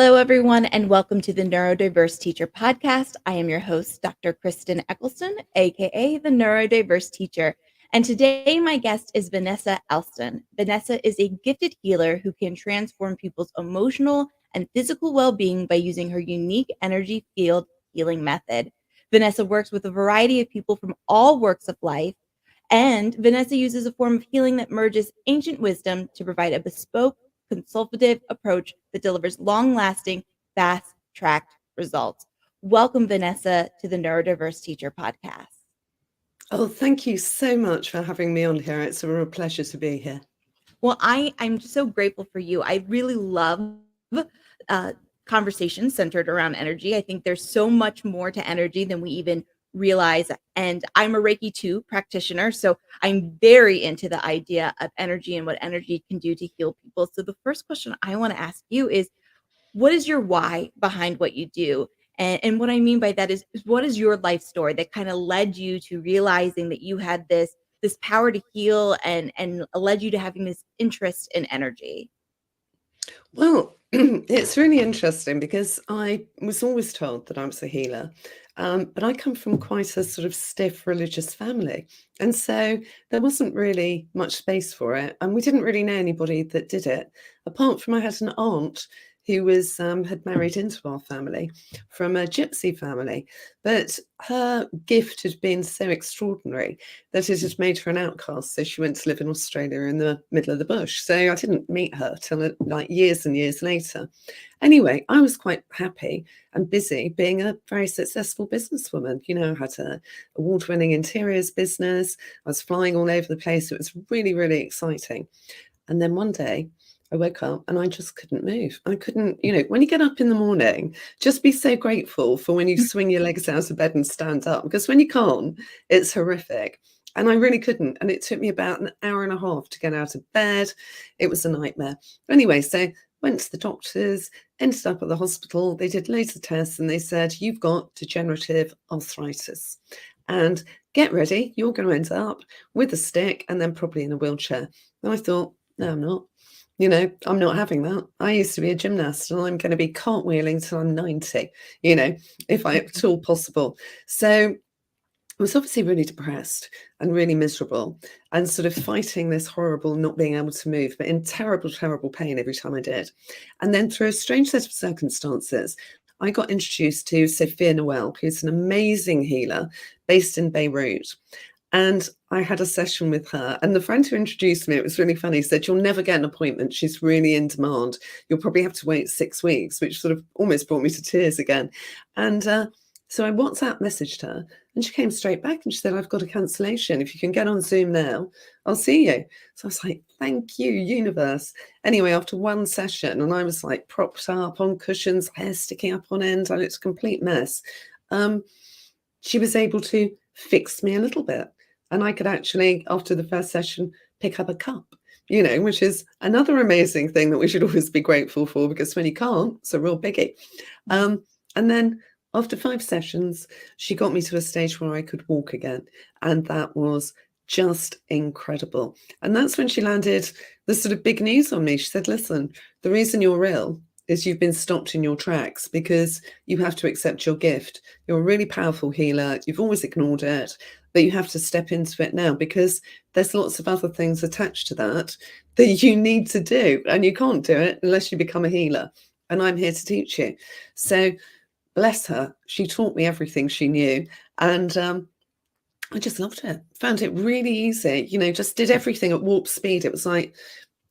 Hello, everyone, and welcome to the Neurodiverse Teacher Podcast. I am your host, Dr. Kristen Eccleston, aka the Neurodiverse Teacher. And today, my guest is Vanessa Elston. Vanessa is a gifted healer who can transform people's emotional and physical well being by using her unique energy field healing method. Vanessa works with a variety of people from all walks of life. And Vanessa uses a form of healing that merges ancient wisdom to provide a bespoke, consultative approach that delivers long-lasting, fast-tracked results. Welcome, Vanessa, to the Neurodiverse Teacher Podcast. Oh, thank you so much for having me on here. It's a real pleasure to be here. Well, I'm just so grateful for you. I really love conversations centered around energy. I think there's so much more to energy than we even realize. And I'm a Reiki 2 practitioner, so I'm very into the idea of energy and what energy can do to heal people. So the first question I want to ask you is, what is your why behind what you do? And what I mean by that is what is your life story that kind of led you to realizing that you had this power to heal and led you to having this interest in energy? Well, it's really interesting because I was always told that I was a healer, but I come from quite a sort of stiff religious family. And so there wasn't really much space for it. And we didn't really know anybody that did it, apart from I had an aunt who was had married into our family from a gypsy family. But her gift had been so extraordinary that it had made her an outcast. So she went to live in Australia in the middle of the bush. So I didn't meet her till like years and years later. Anyway, I was quite happy and busy being a very successful businesswoman. You know, I had an award-winning interiors business. I was flying all over the place. It was really, really exciting. And then one day I woke up and I just couldn't move. I couldn't, when you get up in the morning, just be so grateful for when you swing your legs out of bed and stand up, because when you can't, it's horrific. And I really couldn't. And it took me about an hour and a half to get out of bed. It was a nightmare. Anyway, so went to the doctors, ended up at the hospital. They did loads of tests and they said, you've got degenerative arthritis. And get ready, you're going to end up with a stick and then probably in a wheelchair. And I thought, no, I'm not. I'm not having that. I used to be a gymnast and I'm going to be cartwheeling till I'm 90, if at all possible. So I was obviously really depressed and really miserable and sort of fighting this horrible not being able to move, but in terrible, terrible pain every time I did. And then through a strange set of circumstances, I got introduced to Sophia Noel, who's an amazing healer based in Beirut. And I had a session with her. And the friend who introduced me, it was really funny, said, you'll never get an appointment. She's really in demand. You'll probably have to wait 6 weeks, which sort of almost brought me to tears again. And so I WhatsApp messaged her and she came straight back and she said, I've got a cancellation. If you can get on Zoom now, I'll see you. So I was like, thank you, universe. Anyway, after one session, and I was like propped up on cushions, hair sticking up on end, and it's a complete mess. She was able to fix me a little bit. And I could actually, after the first session, pick up a cup, which is another amazing thing that we should always be grateful for, because when you can't, it's a real biggie. And then after 5 sessions, she got me to a stage where I could walk again. And that was just incredible. And that's when she landed the sort of big news on me. She said, listen, the reason you're ill is you've been stopped in your tracks because you have to accept your gift. You're a really powerful healer. You've always ignored it, but you have to step into it now because there's lots of other things attached to that you need to do. And you can't do it unless you become a healer. And I'm here to teach you. So bless her. She taught me everything she knew. And I just loved it. Found it really easy. Just did everything at warp speed. It was like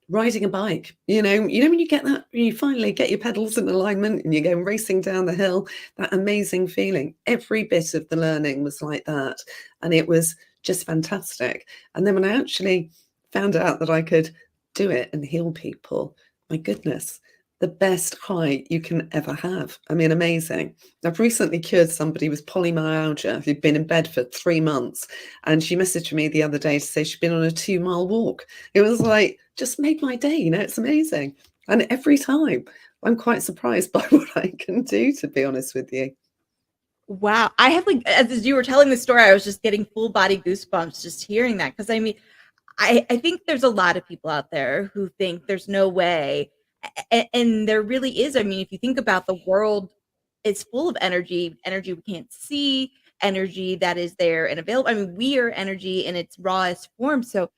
riding a bike, when you get that, you finally get your pedals in alignment and you go racing down the hill, that amazing feeling. Every bit of the learning was like that. And it was just fantastic. And then when I actually found out that I could do it and heal people, my goodness, the best high you can ever have. I mean, amazing. I've recently cured somebody with polymyalgia who'd been in bed for 3 months. And she messaged me the other day to say she'd been on a 2-mile walk. It was like, just made my day, it's amazing. And every time I'm quite surprised by what I can do, to be honest with you. Wow. I have as you were telling the story, I was just getting full body goosebumps just hearing that. Because I mean, I think there's a lot of people out there who think there's no way And there really is, I mean, if you think about the world, it's full of energy we can't see, energy that is there and available. I mean, we are energy in its rawest form. So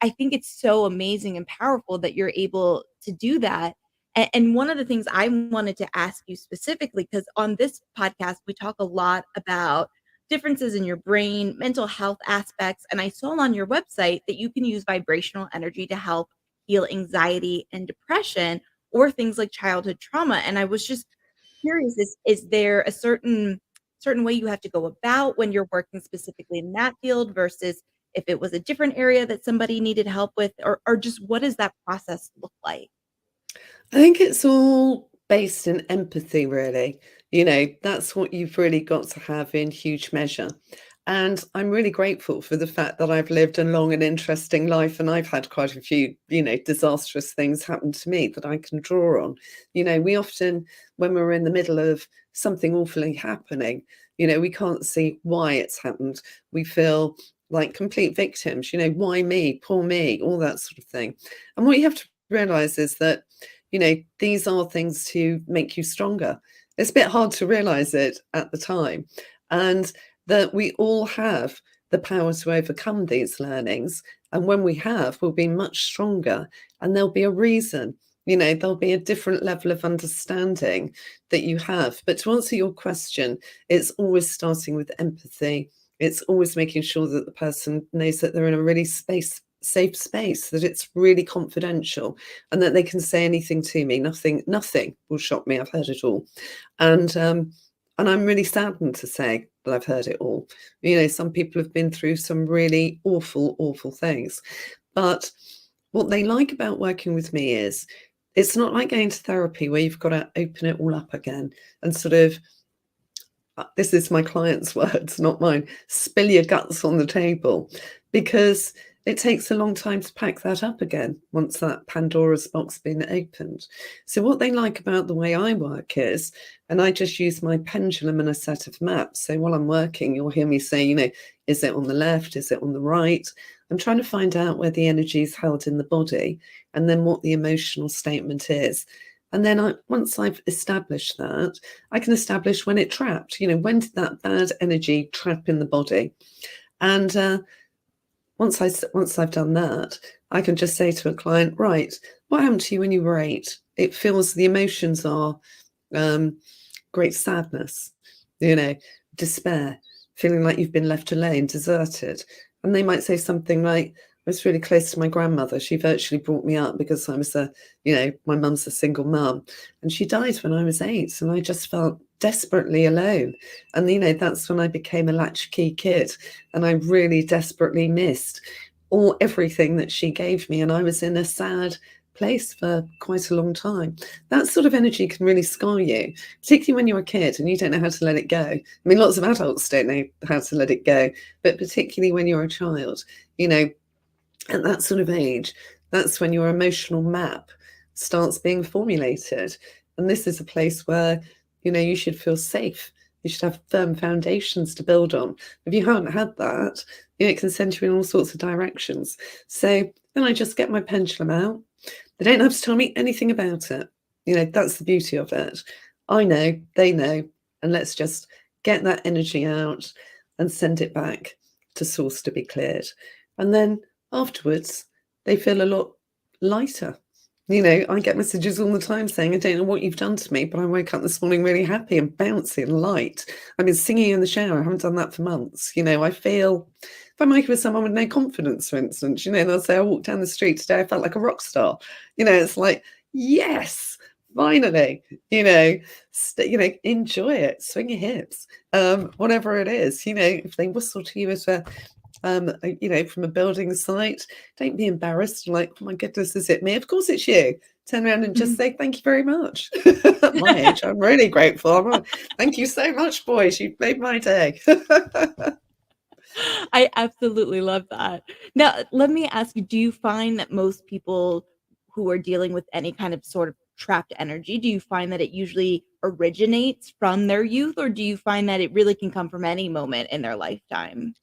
I think it's so amazing and powerful that you're able to do that. And one of the things I wanted to ask you specifically, because on this podcast, we talk a lot about differences in your brain, mental health aspects. And I saw on your website that you can use vibrational energy to help heal anxiety and depression or things like childhood trauma. And I was just curious, is there a certain way you have to go about when you're working specifically in that field versus if it was a different area that somebody needed help with, or just what does that process look like? I think it's all based in empathy, really. That's what you've really got to have in huge measure. And I'm really grateful for the fact that I've lived a long and interesting life, and I've had quite a few, disastrous things happen to me that I can draw on. We often, when we're in the middle of something awfully happening, we can't see why it's happened. We feel like complete victims, why me, poor me, all that sort of thing. And what you have to realize is that these are things to make you stronger. It's a bit hard to realize it at the time. And that we all have the power to overcome these learnings. And when we have, we'll be much stronger. And there'll be a reason, there'll be a different level of understanding that you have. But to answer your question, it's always starting with empathy. It's always making sure that the person knows that they're in a really safe space, that it's really confidential, and that they can say anything to me. Nothing will shock me. I've heard it all. And I'm really saddened to say that I've heard it all. Some people have been through some really awful things. But what they like about working with me is it's not like going to therapy where you've got to open it all up again and sort of, this is my client's words, not mine, spill your guts on the table, because it takes a long time to pack that up again once that Pandora's box has been opened. So what they like about the way I work is, and I just use my pendulum and a set of maps. So while I'm working, you'll hear me say, is it on the left? Is it on the right? I'm trying to find out where the energy is held in the body and then what the emotional statement is. And then once I've established that, I can establish when it trapped. When did that bad energy trap in the body? And once I've done that, I can just say to a client, right, what happened to you when you were 8? It feels the emotions are great sadness, despair, feeling like you've been left alone, deserted. And they might say something like, I was really close to my grandmother. She virtually brought me up because I was my mum's a single mum, and she died when I was 8, and I just felt desperately alone. And that's when I became a latchkey kid, and I really desperately missed everything that she gave me, and I was in a sad place for quite a long time. That sort of energy can really scar you, particularly when you're a kid and you don't know how to let it go. I mean, lots of adults don't know how to let it go, but particularly when you're a child, at that sort of age, that's when your emotional map starts being formulated. And this is a place where, you should feel safe. You should have firm foundations to build on. If you haven't had that, it can send you in all sorts of directions. So then I just get my pendulum out. They don't have to tell me anything about it. That's the beauty of it. I know, they know, and let's just get that energy out and send it back to source to be cleared. And then afterwards, they feel a lot lighter. I get messages all the time saying, I don't know what you've done to me, but I woke up this morning really happy and bouncy and light. I've been singing in the shower. I haven't done that for months. I feel, if I'm working with someone with no confidence, for instance, they'll say, I walked down the street today, I felt like a rock star. It's like, yes, finally, enjoy it, swing your hips, whatever it is, if they whistle to you as from a building site, don't be embarrassed. Like, oh my goodness, is it me? Of course it's you. Turn around and just say, thank you very much. At my age, I'm really grateful. Thank you so much, boys. You've made my day. I absolutely love that. Now, let me ask you, do you find that most people who are dealing with any kind of sort of trapped energy, do you find that it usually originates from their youth, or do you find that it really can come from any moment in their lifetime?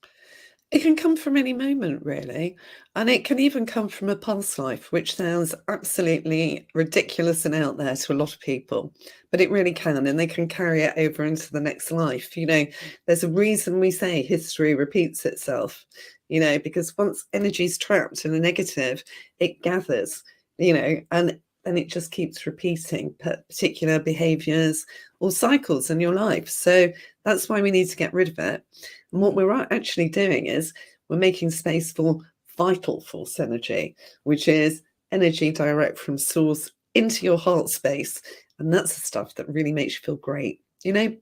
It can come from any moment, really. And it can even come from a past life, which sounds absolutely ridiculous and out there to a lot of people. But it really can. And they can carry it over into the next life. There's a reason we say history repeats itself, because once energy is trapped in a negative, it gathers, and then it just keeps repeating particular behaviors or cycles in your life. So that's why we need to get rid of it. And what we're actually doing is we're making space for vital force energy, which is energy direct from source into your heart space. And that's the stuff that really makes you feel great.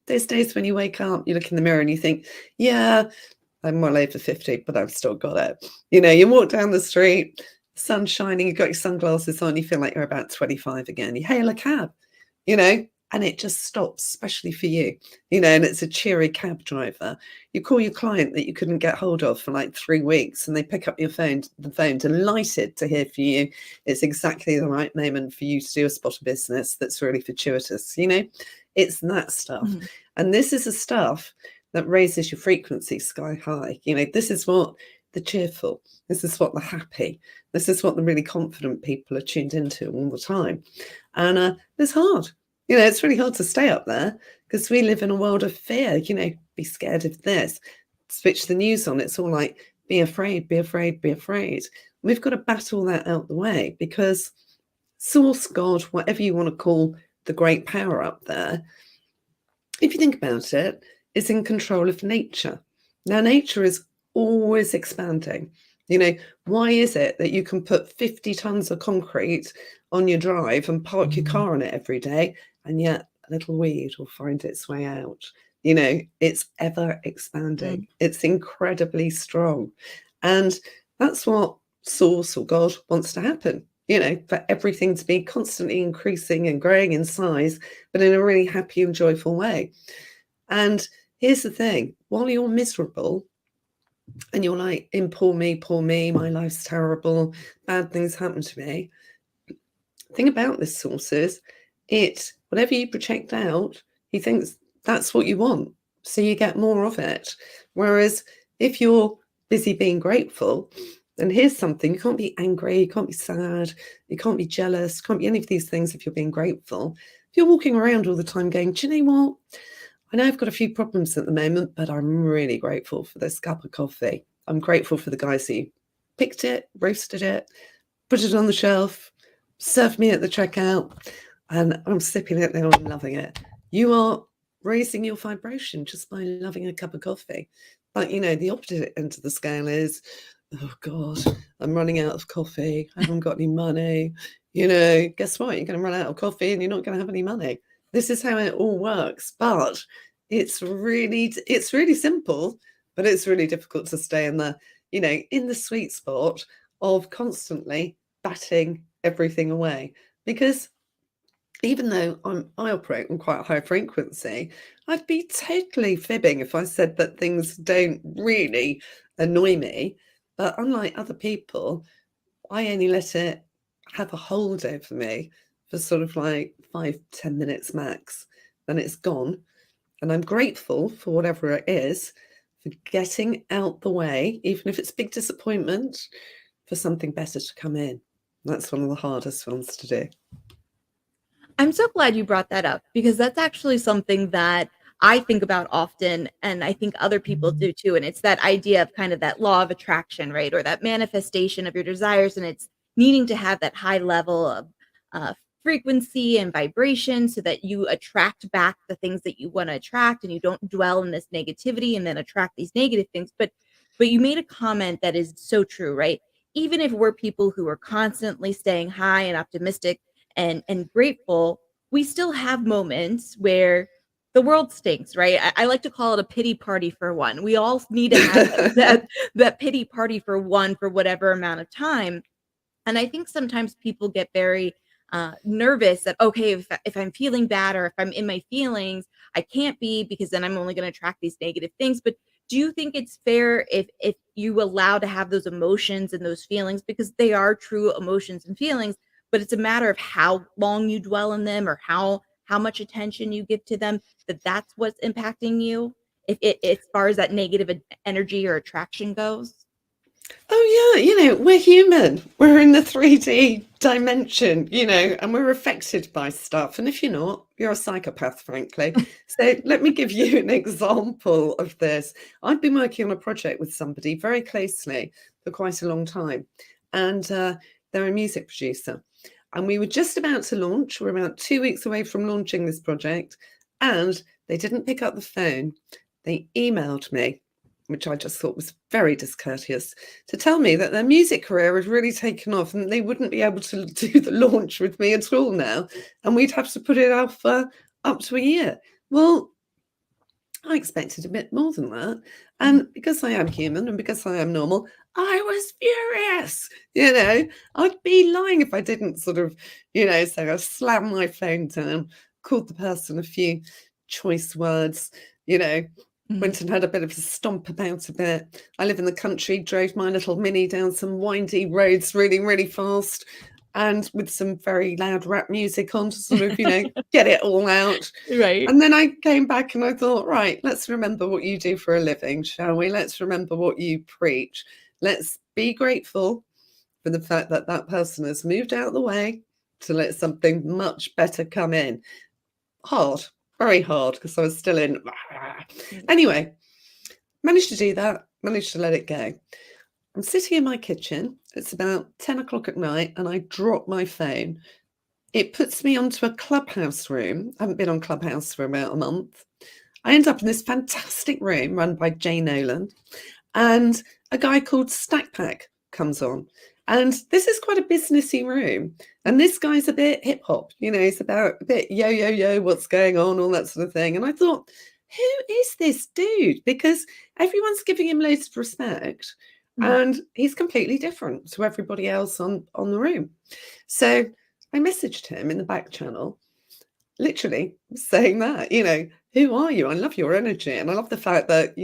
Those days when you wake up, you look in the mirror and you think, yeah, I'm well over 50, but I've still got it. You walk down the street, sun's shining, you've got your sunglasses on, you feel like you're about 25 again. You hail a cab, and it just stops, especially for you, and it's a cheery cab driver. You call your client that you couldn't get hold of for like 3 weeks, and they pick up the phone, delighted to hear from you. It's exactly the right moment for you to do a spot of business that's really fortuitous. It's that stuff. Mhm. And this is the stuff that raises your frequency sky high. This is what the cheerful, this is what the happy, this is what the really confident people are tuned into all the time. And it's hard. It's really hard to stay up there because we live in a world of fear. Be scared of this. Switch the news on. It's all like, be afraid, be afraid, be afraid. We've got to battle that out the way because source, God, whatever you want to call the great power up there, if you think about it, is in control of nature. Now, nature is always expanding. Why is it that you can put 50 tons of concrete on your drive and park your car on it every day, and yet a little weed will find its way out? It's ever expanding. Mm. It's incredibly strong. And that's what Source or God wants to happen, for everything to be constantly increasing and growing in size, but in a really happy and joyful way. And here's the thing, while you're miserable, and you're like, in poor me, my life's terrible, bad things happen to me. The thing about this source is, whatever you project out, he thinks that's what you want. So you get more of it. Whereas if you're busy being grateful, then here's something, you can't be angry, you can't be sad, you can't be jealous, you can't be any of these things if you're being grateful. If you're walking around all the time going, do you know what? I know I've got a few problems at the moment, but I'm really grateful for this cup of coffee. I'm grateful for the guys who picked it, roasted it, put it on the shelf, served me at the checkout, and I'm sipping it now and loving it. You are raising your vibration just by loving a cup of coffee. But, the opposite end of the scale is, oh, God, I'm running out of coffee. I haven't got any money. Guess what? You're going to run out of coffee and you're not going to have any money. This is how it all works. But it's really simple, but it's really difficult to stay in the sweet spot of constantly batting everything away. Because even though I operate on quite a high frequency, I'd be totally fibbing if I said that things don't really annoy me. But unlike other people, I only let it have a hold over me for sort of like 5-10 minutes max. Then it's gone. And I'm grateful for whatever it is, for getting out the way, even if it's big disappointment, for something better to come in. That's one of the hardest ones to do. I'm so glad you brought that up because that's actually something that I think about often, and I think other people do too. And it's that idea of kind of that law of attraction, right? Or that manifestation of your desires, and it's needing to have that high level of uh, frequency and vibration so that you attract back the things that you want to attract, and you don't dwell in this negativity and then attract these negative things. But you made a comment that is so true, right? Even if we're people who are constantly staying high and optimistic and grateful, we still have moments where the world stinks, right? I like to call it a pity party for one. We all need to have that pity party for one for whatever amount of time. And I think sometimes people get very nervous that, okay, if I'm feeling bad or if I'm in my feelings, I can't be because then I'm only going to attract these negative things. But do you think it's fair if you allow to have those emotions and those feelings because they are true emotions and feelings, but it's a matter of how long you dwell in them or how much attention you give to them, that's what's impacting you? if it as far as that negative energy or attraction goes? Oh, yeah, we're human. We're in the 3D dimension, and we're affected by stuff. And if you're not, you're a psychopath, frankly. So let me give you an example of this. I've been working on a project with somebody very closely for quite a long time, and they're a music producer. And we were just about to launch. We're about 2 weeks away from launching this project, and they didn't pick up the phone. They emailed me, which I just thought was very discourteous, to tell me that their music career had really taken off and they wouldn't be able to do the launch with me at all now, and we'd have to put it off for up to a year. Well, I expected a bit more than that. And because I am human and because I am normal, I was furious. I'd be lying if I didn't sort of, say I slammed my phone down, called the person a few choice words, went and had a bit of a stomp about a bit. I live in the country, drove my little Mini down some windy roads really, really fast, and with some very loud rap music on to sort of, get it all out. Right. And then I came back and I thought, right, let's remember what you do for a living, shall we? Let's remember what you preach. Let's be grateful for the fact that that person has moved out of the way to let something much better come in. Hard, very hard, because I was still in. Anyway, managed to do that, managed to let it go. I'm sitting in my kitchen. It's about 10 o'clock at night, and I drop my phone. It puts me onto a Clubhouse room. I haven't been on Clubhouse for about a month. I end up in this fantastic room run by Jay Nolan, and a guy called Stackpack comes on. And this is quite a businessy room. And this guy's a bit hip hop, he's about a bit yo, what's going on, all that sort of thing. And I thought, who is this dude? Because everyone's giving him loads of respect. And he's completely different to everybody else on the room. So I messaged him in the back channel, literally saying that, who are you? I love your energy. And I love the fact that,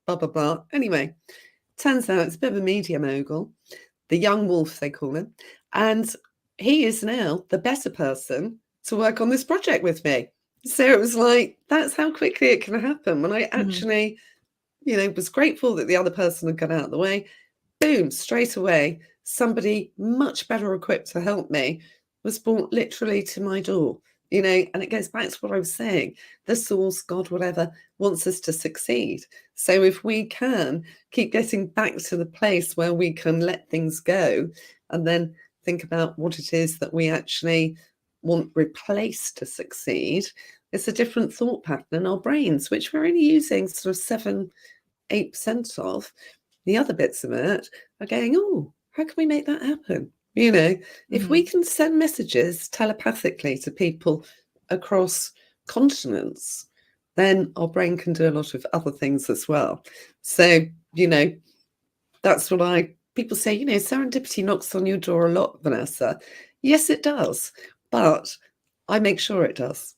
blah, blah, blah. Anyway, turns out it's a bit of a media mogul, the young wolf, they call him. And he is now the better person to work on this project with me. So it was like, that's how quickly it can happen. When I actually, was grateful that the other person had got out of the way, boom, straight away, somebody much better equipped to help me was brought literally to my door. And it goes back to what I was saying. The source, God, whatever, wants us to succeed. So if we can keep getting back to the place where we can let things go and then think about what it is that we actually want replaced to succeed, it's a different thought pattern in our brains, which we're only using sort of 7-8% of. The other bits of it are going, oh, how can we make that happen? If we can send messages telepathically to people across continents, then our brain can do a lot of other things as well. So, that's what people say, serendipity knocks on your door a lot, Vanessa. Yes, it does. But I make sure it does.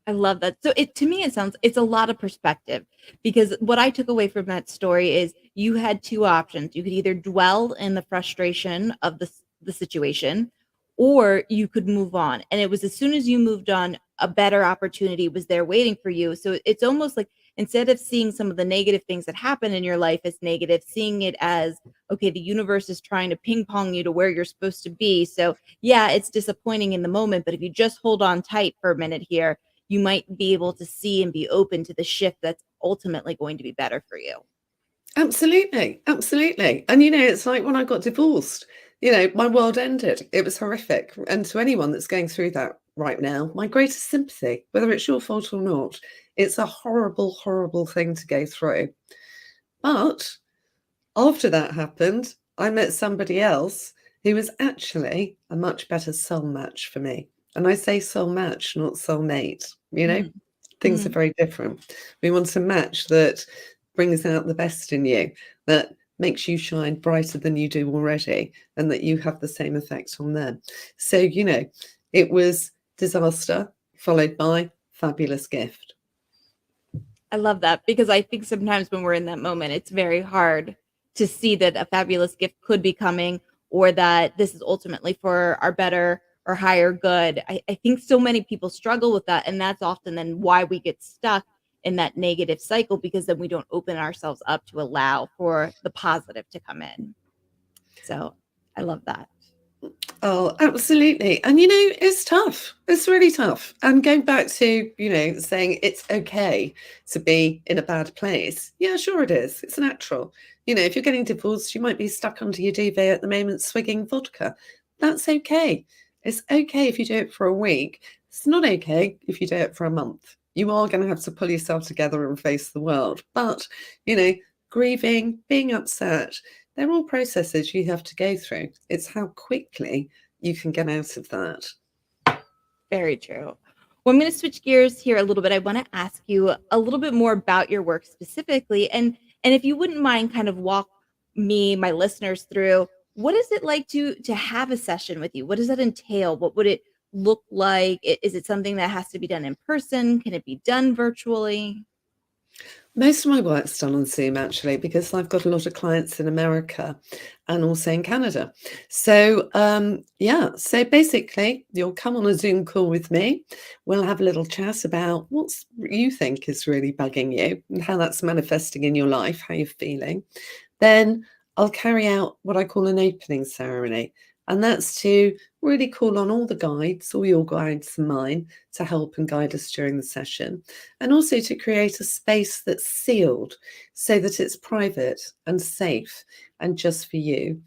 I love that. So to me, it's a lot of perspective, because what I took away from that story is you had two options. You could either dwell in the frustration of the situation, or you could move on. And it was as soon as you moved on, a better opportunity was there waiting for you. So it's almost like, instead of seeing some of the negative things that happen in your life as negative, seeing it as, okay, the universe is trying to ping pong you to where you're supposed to be. So yeah, it's disappointing in the moment, but if you just hold on tight for a minute here, you might be able to see and be open to the shift that's ultimately going to be better for you. Absolutely. Absolutely. And, it's like when I got divorced, my world ended. It was horrific. And to anyone that's going through that right now, my greatest sympathy, whether it's your fault or not. It's a horrible, horrible thing to go through. But after that happened, I met somebody else who was actually a much better soul match for me. And I say soul match, not soul mate. Things are very different. We want a match that brings out the best in you, that makes you shine brighter than you do already, and that you have the same effect on them. So, it was disaster followed by fabulous gift. I love that, because I think sometimes when we're in that moment, it's very hard to see that a fabulous gift could be coming, or that this is ultimately for our better or higher good. I think so many people struggle with that. And that's often then why we get stuck in that negative cycle, because then we don't open ourselves up to allow for the positive to come in. So I love that. Oh, absolutely. And, it's tough. It's really tough. And going back to, saying it's okay to be in a bad place. Yeah, sure it is. It's natural. If you're getting divorced, you might be stuck under your duvet at the moment swigging vodka. That's okay. It's okay if you do it for a week. It's not okay if you do it for a month. You are going to have to pull yourself together and face the world. But, grieving, being upset, they're all processes you have to go through. It's how quickly you can get out of that. Very true. Well, I'm going to switch gears here a little bit. I want to ask you a little bit more about your work specifically, and if you wouldn't mind, kind of walk me, my listeners, through what is it like to have a session with you? What does that entail? What would it look like? Is it something that has to be done in person? Can it be done virtually? Most of my work's done on Zoom, actually, because I've got a lot of clients in America and also in Canada. So, so basically, you'll come on a Zoom call with me. We'll have a little chat about what you think is really bugging you and how that's manifesting in your life, how you're feeling. Then I'll carry out what I call an opening ceremony. And that's to really call on all the guides, all your guides and mine, to help and guide us during the session. And also to create a space that's sealed so that it's private and safe and just for you.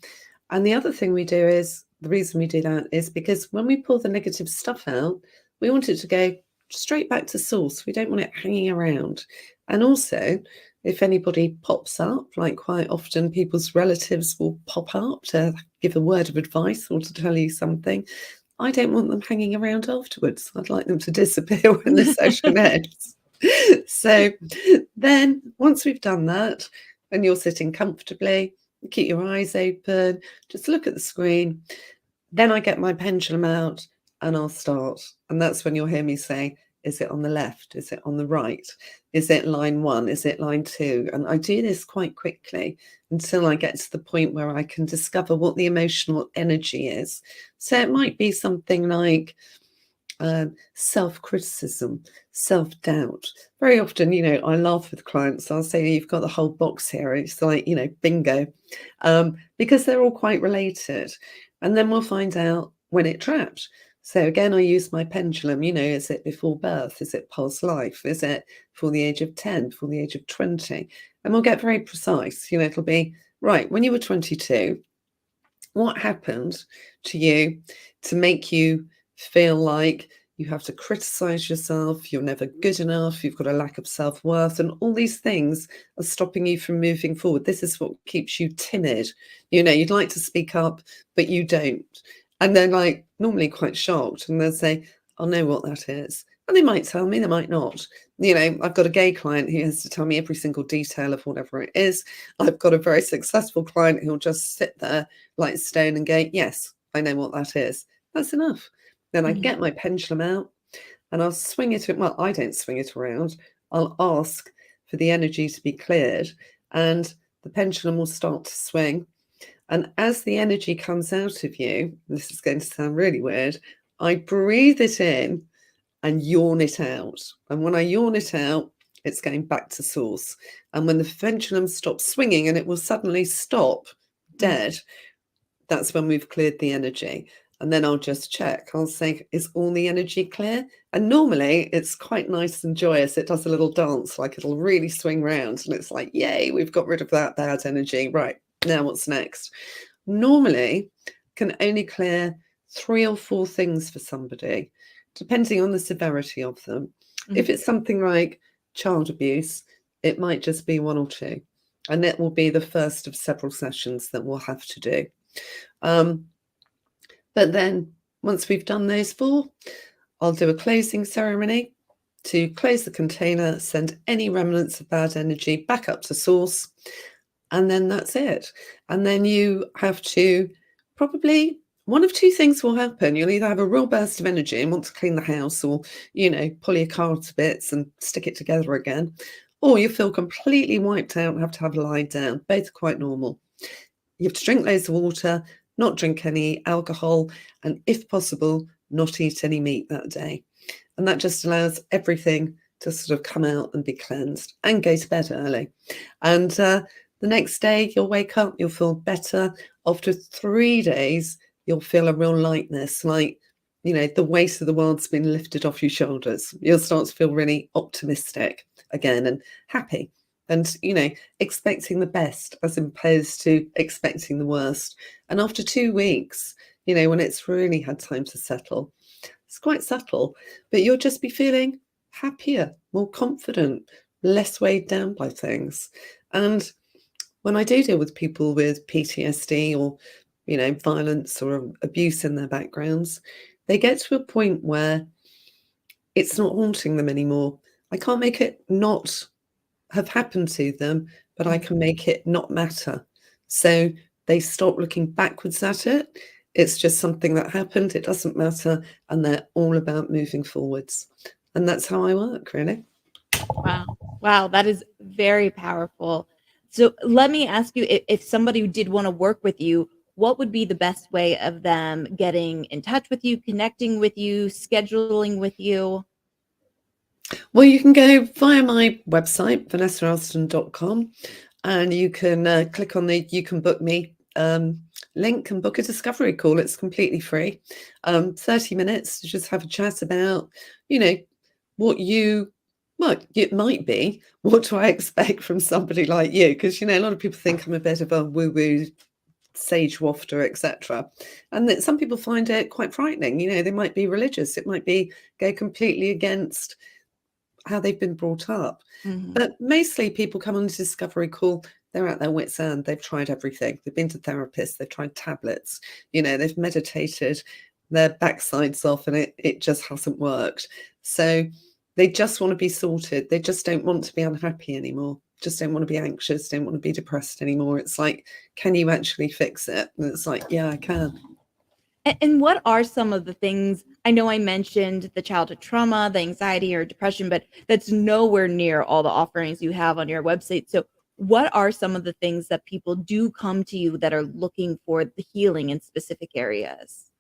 And the other thing we do is, the reason we do that is because when we pull the negative stuff out, we want it to go straight back to source. We don't want it hanging around. And also, if anybody pops up, like quite often people's relatives will pop up to give a word of advice or to tell you something, I don't want them hanging around afterwards. I'd like them to disappear when the session ends. So then once we've done that and you're sitting comfortably, keep your eyes open, just look at the screen, then I get my pendulum out and I'll start. And that's when you'll hear me say, is it on the left? Is it on the right? Is it line 1? Is it line 2? And I do this quite quickly until I get to the point where I can discover what the emotional energy is. So it might be something like self-criticism, self-doubt. Very often, I laugh with clients. I'll say, you've got the whole box here. It's like, bingo, because they're all quite related. And then we'll find out when it trapped. So again, I use my pendulum, is it before birth? Is it past life? Is it for the age of 10, for the age of 20? And we'll get very precise. It'll be, right, when you were 22, what happened to you to make you feel like you have to criticize yourself, you're never good enough, you've got a lack of self-worth, and all these things are stopping you from moving forward. This is what keeps you timid. You'd like to speak up, but you don't. And they're like normally quite shocked, and they'll say, I'll know what that is. And they might tell me, they might not. I've got a gay client who has to tell me every single detail of whatever it is. I've got a very successful client who'll just sit there like stone and go, yes, I know what that is. That's enough. Then I get my pendulum out and I'll swing it. Well, I don't swing it around. I'll ask for the energy to be cleared and the pendulum will start to swing. And as the energy comes out of you, this is going to sound really weird, I breathe it in and yawn it out. And when I yawn it out, it's going back to source. And when the pendulum stops swinging and it will suddenly stop dead, that's when we've cleared the energy. And then I'll just check. I'll say, is all the energy clear? And normally it's quite nice and joyous. It does a little dance, like it'll really swing round. And it's like, yay, we've got rid of that bad energy. Right, now what's next? Normally can only clear 3 or 4 things for somebody, depending on the severity of them. If it's something like child abuse, it might just be 1 or 2. And it will be the first of several sessions that we'll have to do. But then once we've done those 4, I'll do a closing ceremony to close the container, send any remnants of bad energy back up to source. And then that's it. And then you have to probably, one of 2 things will happen. You'll either have a real burst of energy and want to clean the house or, pull your car to bits and stick it together again. Or you feel completely wiped out and have to have a lie down. Both are quite normal. You have to drink loads of water, not drink any alcohol, and if possible, not eat any meat that day. And that just allows everything to sort of come out and be cleansed and go to bed early. And the next day, you'll wake up, you'll feel better. After 3 days, you'll feel a real lightness, like, the weight of the world's been lifted off your shoulders. You'll start to feel really optimistic again and happy and, expecting the best as opposed to expecting the worst. And after 2 weeks, when it's really had time to settle, it's quite subtle, but you'll just be feeling happier, more confident, less weighed down by things. And when I do deal with people with PTSD or, violence or abuse in their backgrounds, they get to a point where it's not haunting them anymore. I can't make it not have happened to them, but I can make it not matter. So they stop looking backwards at it. It's just something that happened. It doesn't matter. And they're all about moving forwards. And that's how I work, really. Wow. Wow. That is very powerful. So let me ask you, if somebody did want to work with you, what would be the best way of them getting in touch with you, connecting with you, scheduling with you? Well, you can go via my website, vanessaelston.com, and you can click on the You Can Book Me link and book a discovery call. It's completely free. 30 minutes to just have a chat about, what it might be, what do I expect from somebody like you? Because, a lot of people think I'm a bit of a woo-woo sage wafter, etc. And that some people find it quite frightening. They might be religious. It might be go completely against how they've been brought up. But mostly people come on a discovery call, they're at their wits' end, they've tried everything. They've been to therapists, they've tried tablets, they've meditated their backsides off and it just hasn't worked. So they just want to be sorted. They just don't want to be unhappy anymore. Just don't want to be anxious, don't want to be depressed anymore. It's like, can you actually fix it? And it's like, yeah, I can. And what are some of the things? I know I mentioned the childhood trauma, the anxiety or depression, but that's nowhere near all the offerings you have on your website. So what are some of the things that people do come to you that are looking for the healing in specific areas?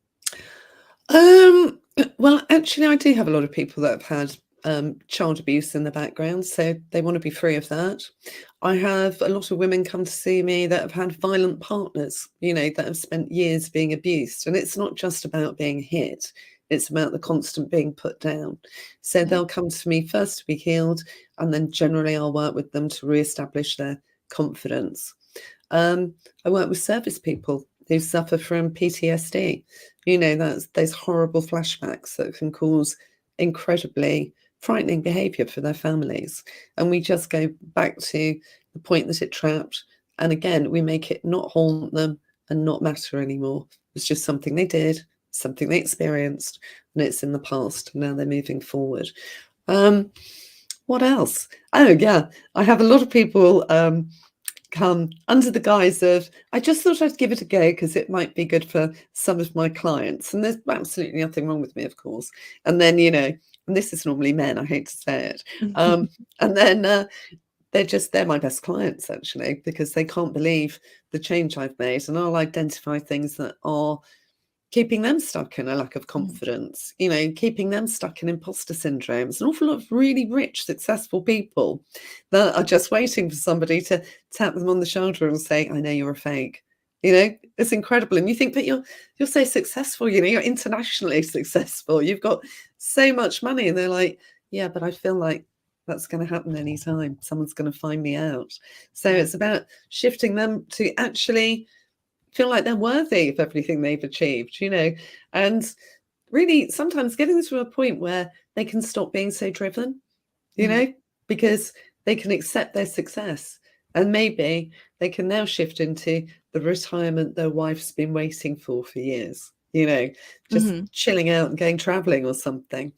Well, actually, I do have a lot of people that have had child abuse in the background, so they want to be free of that. I have a lot of women come to see me that have had violent partners, that have spent years being abused. And it's not just about being hit, it's about the constant being put down. So they'll come to me first to be healed, and then generally I'll work with them to reestablish their confidence. I work with service people who suffer from PTSD. That's those horrible flashbacks that can cause incredibly frightening behavior for their families. And we just go back to the point that it trapped. And again, we make it not haunt them and not matter anymore. It's just something they did, something they experienced, and it's in the past. And now they're moving forward. What else? Oh, yeah. I have a lot of people come under the guise of, I just thought I'd give it a go because it might be good for some of my clients. And there's absolutely nothing wrong with me, of course. And then, and this is normally men, I hate to say it. And then they're my best clients, actually, because they can't believe the change I've made. And I'll identify things that are keeping them stuck in a lack of confidence, keeping them stuck in imposter syndromes. An awful lot of really rich, successful people that are just waiting for somebody to tap them on the shoulder and say, I know you're a fake. It's incredible. And you think, but you're so successful, you're internationally successful. You've got so much money. And they're like, yeah, but I feel like that's going to happen anytime. Someone's going to find me out. So it's about shifting them to actually feel like they're worthy of everything they've achieved, and really sometimes getting to a point where they can stop being so driven, because they can accept their success and maybe they can now shift into the retirement their wife's been waiting for years, just chilling out and going traveling or something.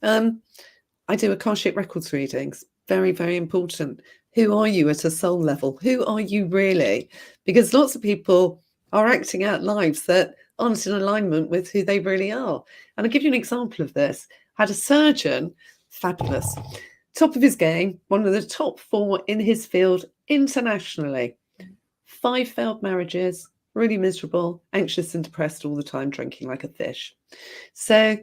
I do Akashic Records readings. Very, very important. Who are you at a soul level? Who are you really? Because lots of people are acting out lives that aren't in alignment with who they really are. And I'll give you an example of this. I had a surgeon, fabulous, top of his game, one of the top 4 in his field internationally. 5 failed marriages, really miserable, anxious and depressed all the time, drinking like a fish. So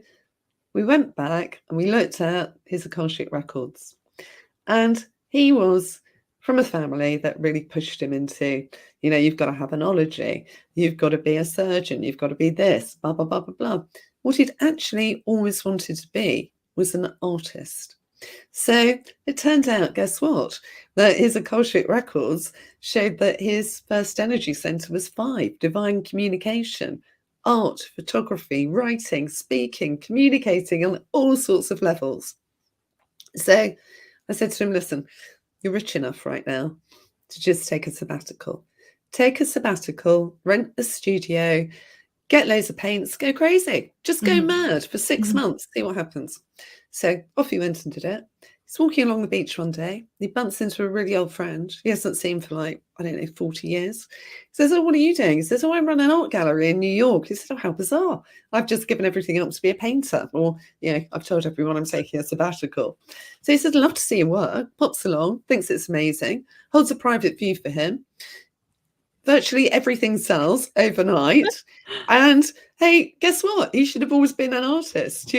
we went back and we looked at his Akashic records. And he was from a family that really pushed him into, you've got to have an ology, you've got to be a surgeon, you've got to be this, blah, blah, blah, blah, blah. What he'd actually always wanted to be was an artist. So it turned out, guess what? That his Akashic records showed that his first energy center was 5, divine communication, art, photography, writing, speaking, communicating on all sorts of levels. So I said to him, listen, you're rich enough right now to just take a sabbatical. Take a sabbatical, rent a studio, get loads of paints, go crazy. Just go mad for 6 months, see what happens. So off he went and did it. He's walking along the beach one day. He bumps into a really old friend he hasn't seen for 40 years. He says, oh, what are you doing? He says, oh, I run an art gallery in New York. He said, oh, how bizarre. I've just given everything up to be a painter. Or, I've told everyone I'm taking a sabbatical. So he said, I'd love to see your work. Pops along, thinks it's amazing, holds a private view for him. Virtually everything sells overnight. And hey, guess what? He should have always been an artist,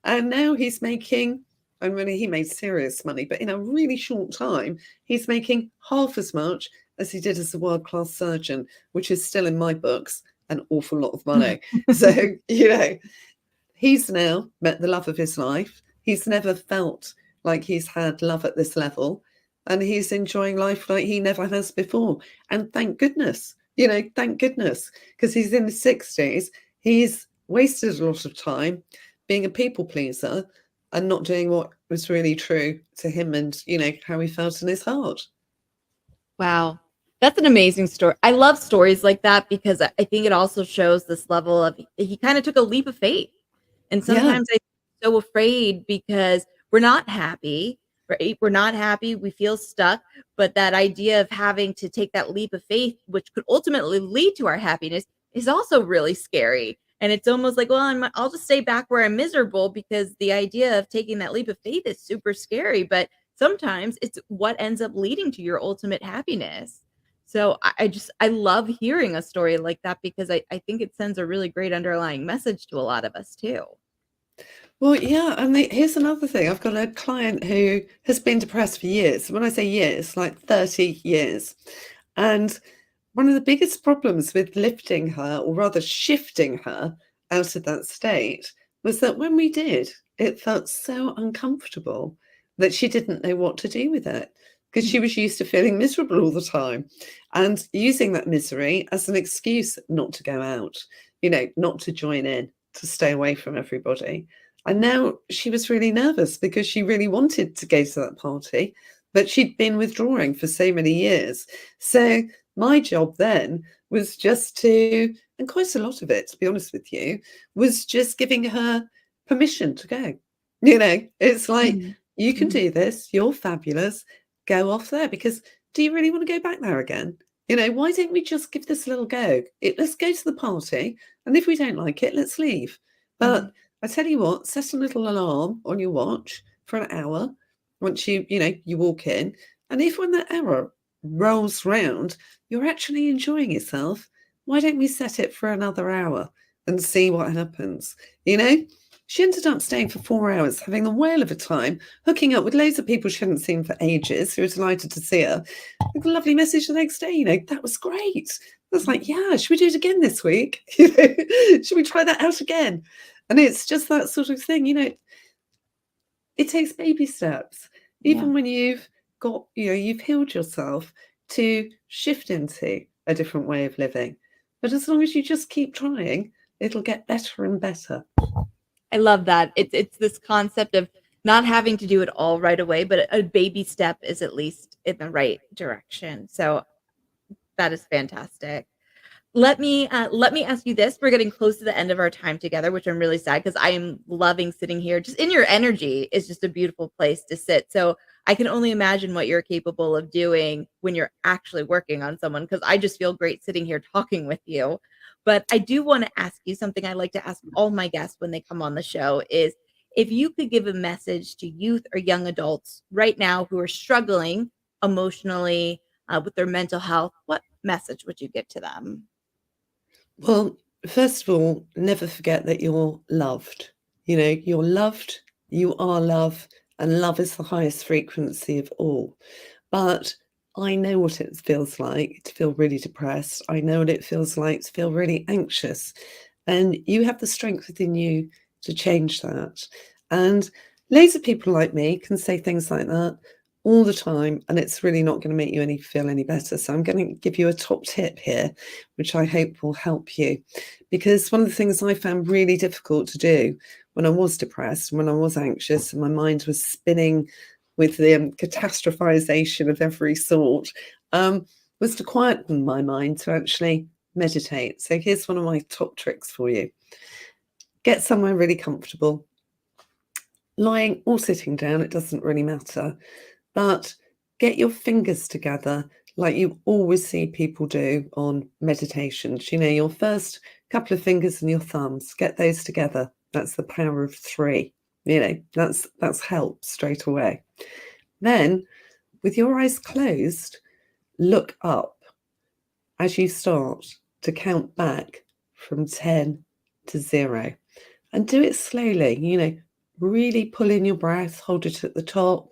and now he's making, he made serious money, but in a really short time, he's making half as much as he did as a world-class surgeon, which is still in my books an awful lot of money. So, he's now met the love of his life. He's never felt like he's had love at this level. And he's enjoying life like he never has before. And thank goodness, because he's in his 60s. He's wasted a lot of time being a people pleaser and not doing what was really true to him and, how he felt in his heart. Wow. That's an amazing story. I love stories like that because I think it also shows this level of, he kind of took a leap of faith. And sometimes I'm so afraid because we're not happy. Right? We're not happy. We feel stuck. But that idea of having to take that leap of faith, which could ultimately lead to our happiness, is also really scary. And it's almost like, well, I'll just stay back where I'm miserable because the idea of taking that leap of faith is super scary. But sometimes it's what ends up leading to your ultimate happiness. So I love hearing a story like that because I think it sends a really great underlying message to a lot of us too. Well, yeah, and here's another thing. I've got a client who has been depressed for years. When I say years, like 30 years. And one of the biggest problems with lifting her, or rather shifting her out of that state, was that when we did, it felt so uncomfortable that she didn't know what to do with it because she was used to feeling miserable all the time and using that misery as an excuse not to go out, not to join in, to stay away from everybody. And now she was really nervous because she really wanted to go to that party, but she'd been withdrawing for so many years. So my job then was just to, and quite a lot of it, to be honest with you, was just giving her permission to go. It's like, you can do this, you're fabulous, go off there. Because do you really want to go back there again? Why don't we just give this a little go? Let's go to the party, and if we don't like it, let's leave. But I tell you what, set a little alarm on your watch for an hour once you walk in. And if when that hour rolls round, you're actually enjoying yourself, why don't we set it for another hour and see what happens? She ended up staying for 4 hours, having a whale of a time, hooking up with loads of people she hadn't seen for ages, who were delighted to see her. With a lovely message the next day, that was great. I was like, yeah, should we do it again this week? Should we try that out again? And it's just that sort of thing, it takes baby steps. Even when you've got, you've healed yourself, to shift into a different way of living. But as long as you just keep trying, it'll get better and better. I love that. It's this concept of not having to do it all right away, but a baby step is at least in the right direction. So that is fantastic. Let me ask you this. We're getting close to the end of our time together, which I'm really sad because I am loving sitting here. Just in your energy is just a beautiful place to sit. So I can only imagine what you're capable of doing when you're actually working on someone, because I just feel great sitting here talking with you. But I do want to ask you something I like to ask all my guests when they come on the show is, if you could give a message to youth or young adults right now who are struggling emotionally with their mental health, what message would you give to them? Well, first of all, never forget that you're loved. You're loved, you are love, and love is the highest frequency of all. But I know what it feels like to feel really depressed. I know what it feels like to feel really anxious. And you have the strength within you to change that. And loads of people like me can say things like that all the time, and it's really not going to make you feel any better. So I'm going to give you a top tip here, which I hope will help you. Because one of the things I found really difficult to do when I was depressed, when I was anxious, and my mind was spinning with the catastrophization of every sort, was to quieten my mind, to actually meditate. So here's one of my top tricks for you. Get somewhere really comfortable. Lying or sitting down, it doesn't really matter. But get your fingers together like you always see people do on meditations. Your first couple of fingers and your thumbs, get those together. That's the power of 3. That's help straight away. Then, with your eyes closed, look up as you start to count back from 10 to 0. And do it slowly, really pull in your breath, hold it at the top,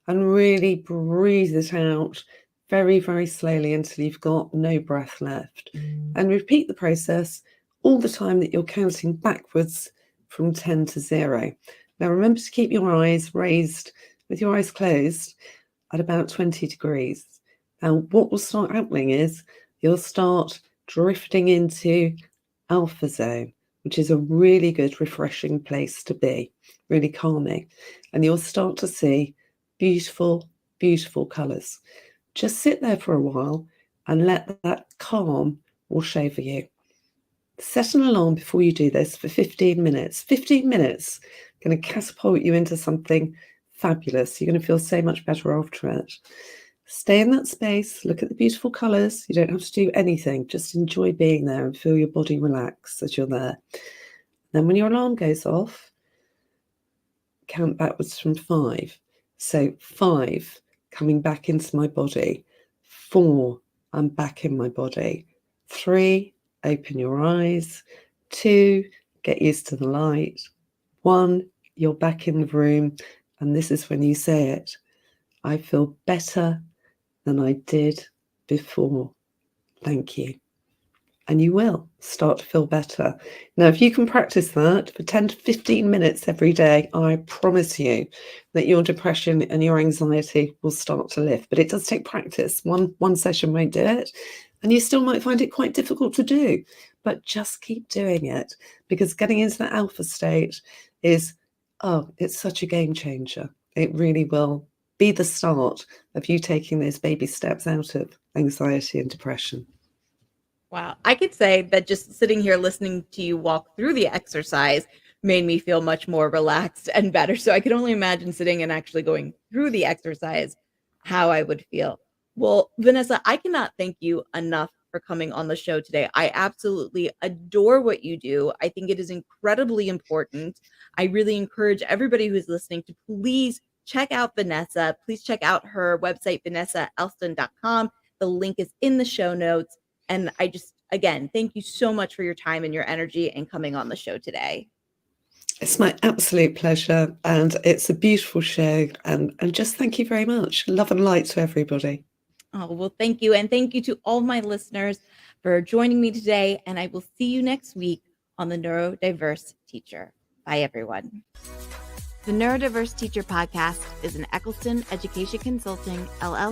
and really breathe it out very, very slowly until you've got no breath left. And repeat the process all the time that you're counting backwards from 10 to 0. Now, remember to keep your eyes raised with your eyes closed at about 20 degrees. Now, what will start happening is you'll start drifting into alpha zone, which is a really good, refreshing place to be, really calming. And you'll start to see beautiful, beautiful colours. Just sit there for a while and let that calm wash over you. Set an alarm before you do this for 15 minutes. 15 minutes going to catapult you into something fabulous. You're going to feel so much better after it. Stay in that space, look at the beautiful colours. You don't have to do anything. Just enjoy being there and feel your body relax as you're there. Then when your alarm goes off, count backwards from 5. So 5, coming back into my body. 4, I'm back in my body. 3, open your eyes. 2, get used to the light. 1, you're back in the room. And this is when you say it. I feel better than I did before. Thank you. And you will start to feel better. Now, if you can practice that for 10 to 15 minutes every day, I promise you that your depression and your anxiety will start to lift. But it does take practice. One session won't do it, and you still might find it quite difficult to do. But just keep doing it, because getting into that alpha state is, it's such a game changer. It really will be the start of you taking those baby steps out of anxiety and depression. Wow. I could say that just sitting here listening to you walk through the exercise made me feel much more relaxed and better. So I could only imagine sitting and actually going through the exercise, how I would feel. Well, Vanessa, I cannot thank you enough for coming on the show today. I absolutely adore what you do. I think it is incredibly important. I really encourage everybody who's listening to please check out Vanessa. Please check out her website, vanessaelston.com. The link is in the show notes. And I just, again, thank you so much for your time and your energy and coming on the show today. It's my absolute pleasure. And it's a beautiful show. And just thank you very much. Love and light to everybody. Oh, well, thank you. And thank you to all my listeners for joining me today. And I will see you next week on the Neurodiverse Teacher. Bye, everyone. The Neurodiverse Teacher Podcast is an Eccleston Education Consulting, LLC